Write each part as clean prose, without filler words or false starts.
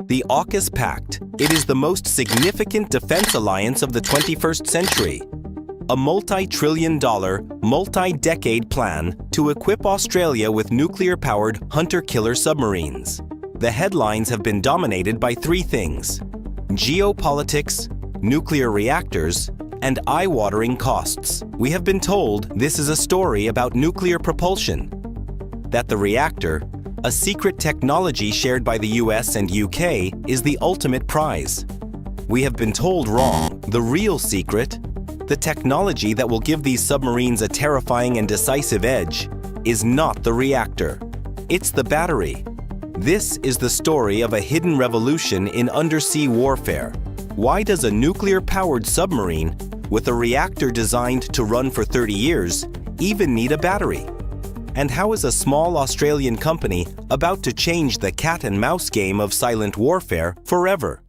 The AUKUS Pact. It is the most significant defense alliance of the 21st century. A multi-trillion-dollar, multi-decade plan to equip Australia with nuclear-powered hunter-killer submarines. The headlines have been dominated by three things: geopolitics, nuclear reactors, and eye-watering costs. We have been told this is a story about nuclear propulsion, that the reactor, a secret technology shared by the US and UK, is the ultimate prize. We have been told wrong. The real secret, the technology that will give these submarines a terrifying and decisive edge, is not the reactor. It's the battery. This is the story of a hidden revolution in undersea warfare. Why does a nuclear-powered submarine with a reactor designed to run for 30 years even need a battery? And how is a small Australian company about to change the cat-and-mouse game of silent warfare forever?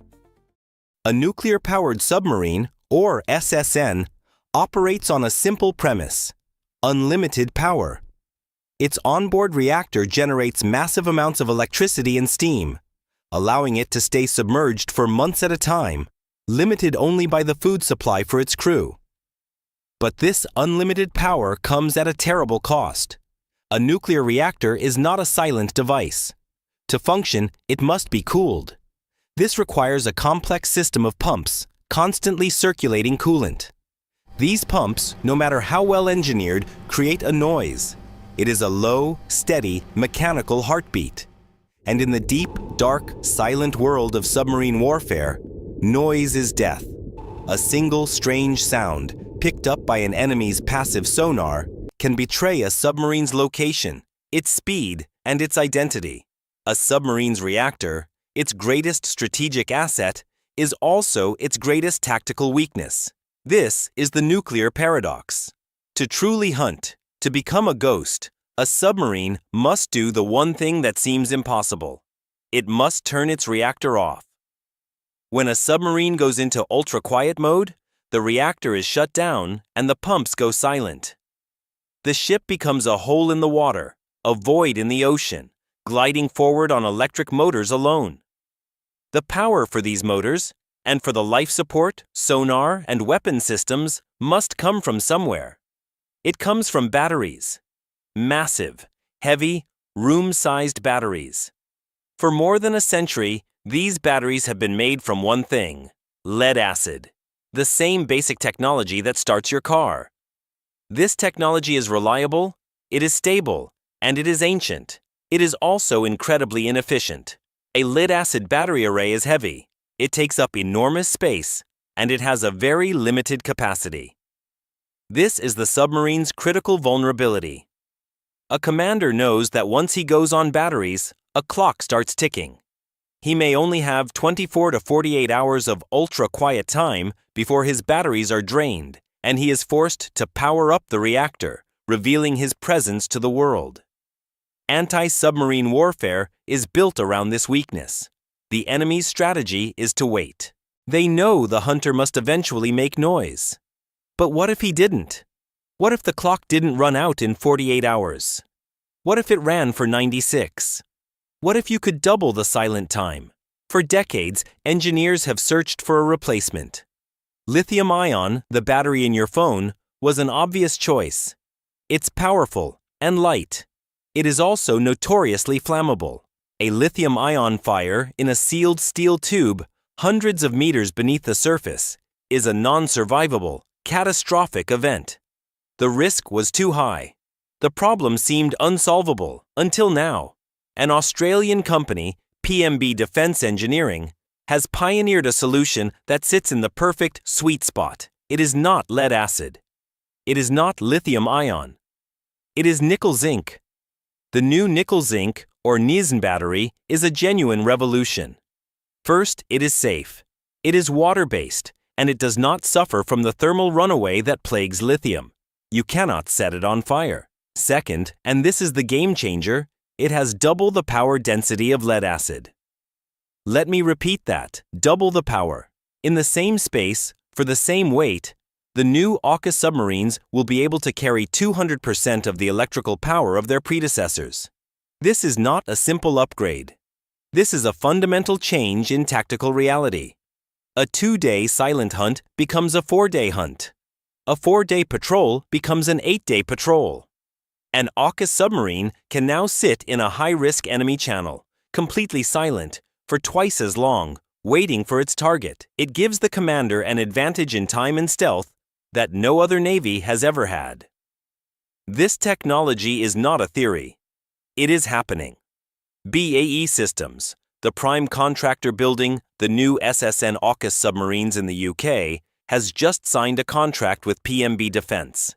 A nuclear-powered submarine, or SSN, operates on a simple premise: unlimited power. Its onboard reactor generates massive amounts of electricity and steam, allowing it to stay submerged for months at a time, limited only by the food supply for its crew. But this unlimited power comes at a terrible cost. A nuclear reactor is not a silent device. To function, it must be cooled. This requires a complex system of pumps, constantly circulating coolant. These pumps, no matter how well engineered, create a noise. It is a low, steady, mechanical heartbeat. And in the deep, dark, silent world of submarine warfare, noise is death. A single strange sound, picked up by an enemy's passive sonar, can betray a submarine's location, its speed, and its identity. A submarine's reactor, its greatest strategic asset, is also its greatest tactical weakness. This is the nuclear paradox. To truly hunt, to become a ghost, a submarine must do the one thing that seems impossible. It must turn its reactor off. When a submarine goes into ultra-quiet mode, the reactor is shut down and the pumps go silent. The ship becomes a hole in the water, a void in the ocean, gliding forward on electric motors alone. The power for these motors, and for the life support, sonar, and weapon systems, must come from somewhere. It comes from batteries. Massive, heavy, room-sized batteries. For more than a century, these batteries have been made from one thing: lead acid, the same basic technology that starts your car. This technology is reliable, it is stable, and it is ancient. It is also incredibly inefficient. A lead-acid battery array is heavy, it takes up enormous space, and it has a very limited capacity. This is the submarine's critical vulnerability. A commander knows that once he goes on batteries, a clock starts ticking. He may only have 24 to 48 hours of ultra-quiet time before his batteries are drained, and he is forced to power up the reactor, revealing his presence to the world. Anti-submarine warfare is built around this weakness. The enemy's strategy is to wait. They know the hunter must eventually make noise. But what if he didn't? What if the clock didn't run out in 48 hours? What if it ran for 96? What if you could double the silent time? For decades, engineers have searched for a replacement. Lithium-ion, the battery in your phone, was an obvious choice. It's powerful and light. It is also notoriously flammable. A lithium-ion fire in a sealed steel tube hundreds of meters beneath the surface is a non-survivable, catastrophic event. The risk was too high. The problem seemed unsolvable until now. An Australian company, PMB Defence Engineering, has pioneered a solution that sits in the perfect sweet spot. It is not lead acid. It is not lithium-ion. It is nickel-zinc. The new nickel-zinc, or NiZn battery, is a genuine revolution. First, it is safe. It is water-based, and it does not suffer from the thermal runaway that plagues lithium. You cannot set it on fire. Second, and this is the game changer, it has double the power density of lead acid. Let me repeat that: double the power. In the same space, for the same weight, the new AUKUS submarines will be able to carry 200% of the electrical power of their predecessors. This is not a simple upgrade. This is a fundamental change in tactical reality. A 2-day silent hunt becomes a 4-day hunt. A 4-day patrol becomes an 8-day patrol. An AUKUS submarine can now sit in a high-risk enemy channel, completely silent, for twice as long, waiting for its target. It gives the commander an advantage in time and stealth that no other navy has ever had. This technology is not a theory. It is happening. BAE Systems, the prime contractor building the new SSN AUKUS submarines in the UK, has just signed a contract with PMB Defence.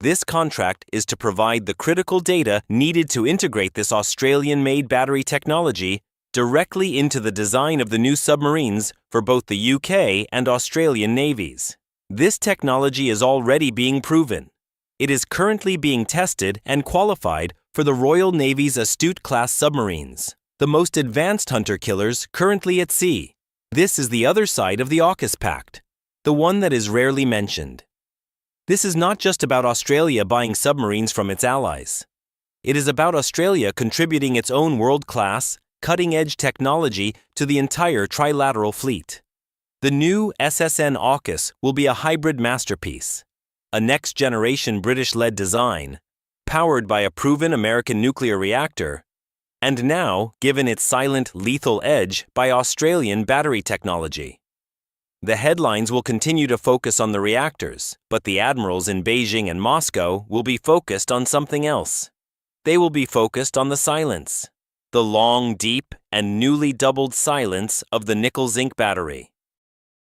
This contract is to provide the critical data needed to integrate this Australian-made battery technology directly into the design of the new submarines for both the UK and Australian navies. This technology is already being proven. It is currently being tested and qualified for the Royal Navy's Astute-class submarines, the most advanced hunter-killers currently at sea. This is the other side of the AUKUS pact, the one that is rarely mentioned. This is not just about Australia buying submarines from its allies. It is about Australia contributing its own world-class, cutting-edge technology to the entire trilateral fleet. The new SSN AUKUS will be a hybrid masterpiece, a next-generation British-led design, powered by a proven American nuclear reactor, and now given its silent, lethal edge by Australian battery technology. The headlines will continue to focus on the reactors, but the admirals in Beijing and Moscow will be focused on something else. They will be focused on the silence, the long, deep, and newly doubled silence of the nickel-zinc battery.